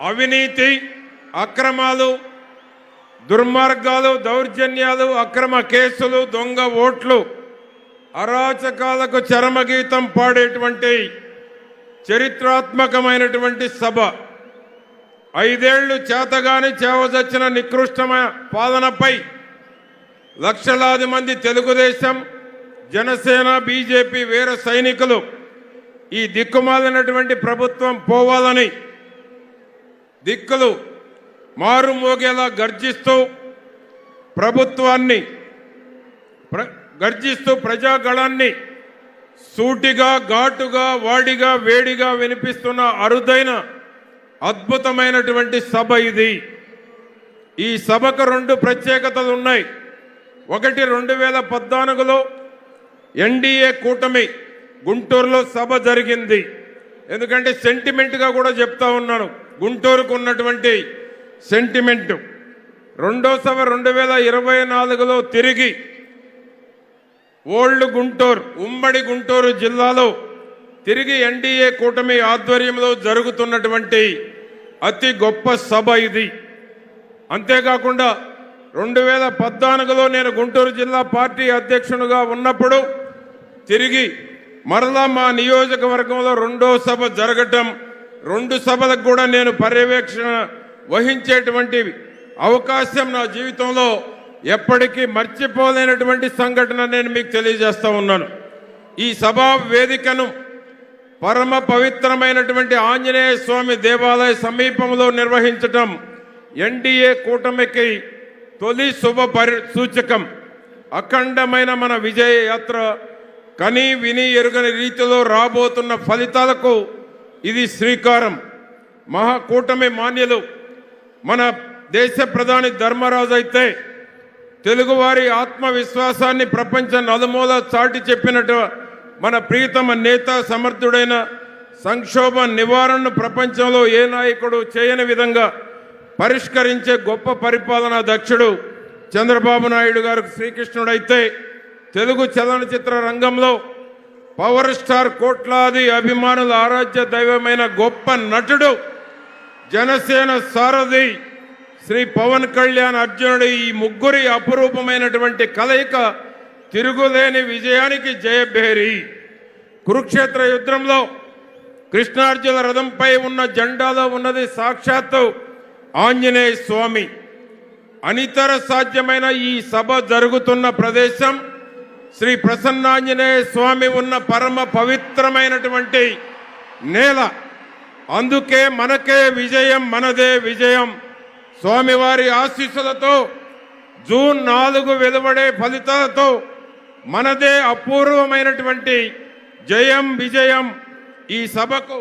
అవినీతి, అక్రమాలు, దుర్మార్గాలు, దౌర్జన్యాలు, అక్రమ కేసులు, దొంగ ఓట్లు, అరాచకాలకు చరమగీతం పాడేటువంటి చరిత్రాత్మకమైనటువంటి సభ. 5 ఏళ్లు చేతగాని చేవజచ్చిన నికృష్టమైన పాలనపై లక్షలాది మంది తెలుగుదేశం, జనసేన, బీజేపీ వీర సైనికులు ఈ దిక్కుమాలినటువంటి ప్రభుత్వం పోవాలని దిక్కులు మారుమోగేలా గర్జిస్తూ ప్రజాగళాన్ని సూటిగా, ఘాటుగా, వాడిగా, వేడిగా వినిపిస్తున్న అరుదైన అద్భుతమైనటువంటి సభ ఇది. ఈ సభకు 2 ప్రత్యేకతలు ఉన్నాయి. ఒకటి, 2014లో ఎన్డీఏ కూటమి గుంటూరులో సభ జరిగింది. ఎందుకంటే సెంటిమెంట్గా కూడా చెప్తా ఉన్నాను, గుంటూరుకు ఉన్నటువంటి సెంటిమెంట్. రెండో సభ 2024లో తిరిగి ఓల్డ్ గుంటూరు, ఉమ్మడి గుంటూరు జిల్లాలో తిరిగి ఎన్డీఏ కూటమి ఆధ్వర్యంలో జరుగుతున్నటువంటి అతి గొప్ప సభ ఇది. అంతేకాకుండా 2014లో నేను గుంటూరు జిల్లా పార్టీ అధ్యక్షునిగా ఉన్నప్పుడు తిరిగి మరలా మా నియోజకవర్గంలో 2వ సభ జరగటం, 2 సభలకు కూడా నేను పర్యవేక్షణ వహించేటువంటి అవకాశం నా జీవితంలో ఎప్పటికీ మర్చిపోలేనటువంటి సంఘటన నేను మీకు తెలియజేస్తా ఉన్నాను. ఈ సభా వేదికను పరమ పవిత్రమైనటువంటి ఆంజనేయ స్వామి దేవాలయ సమీపంలో నిర్వహించటం ఎన్డీఏ కూటమికి తొలి శుభ సూచకం. అఖండమైన మన విజయ యాత్ర కని విని ఎరుగని రీతిలో రాబోతున్న ఫలితాలకు ఇది శ్రీకారం. మహాకూటమి మాన్యులు మన దేశ ప్రధాని ధర్మరాజు అయితే తెలుగువారి ఆత్మవిశ్వాసాన్ని ప్రపంచ నలుమూల చాటి చెప్పినట్టు మన ప్రియతమ నేత, సమర్థుడైన సంక్షోభ నివారణను ప్రపంచంలో ఏ నాయకుడు చేయని విధంగా పరిష్కరించే గొప్ప పరిపాలనా దక్షుడు చంద్రబాబు నాయుడు గారు శ్రీకృష్ణుడైతే, తెలుగు చలనచిత్ర రంగంలో పవర్ స్టార్ కోట్లాది అభిమానుల ఆరాధ్య దైవమైన గొప్ప నటుడు జనసేన సారథి శ్రీ పవన్ కళ్యాణ్ అర్జునుడు. ఈ ముగ్గురి అపురూపమైనటువంటి కలయిక తిరుగులేని విజయానికి జయభేరి. కురుక్షేత్ర యుద్ధంలో కృష్ణార్జున రథంపై ఉన్న జెండాలో ఉన్నది సాక్షాత్తు ఆంజనేయ స్వామి. అనితర సాధ్యమైన ఈ సభ జరుగుతున్న ప్రదేశం శ్రీ ప్రసన్నాంజనేయ స్వామి ఉన్న పరమ పవిత్రమైనటువంటి నేల. అందుకే మనకే విజయం, మనదే విజయం. స్వామివారి ఆశీస్సులతో జూన్ 4 వెలువడే ఫలితాలతో మనదే అపూర్వమైనటువంటి జయం, విజయం. ఈ సభకు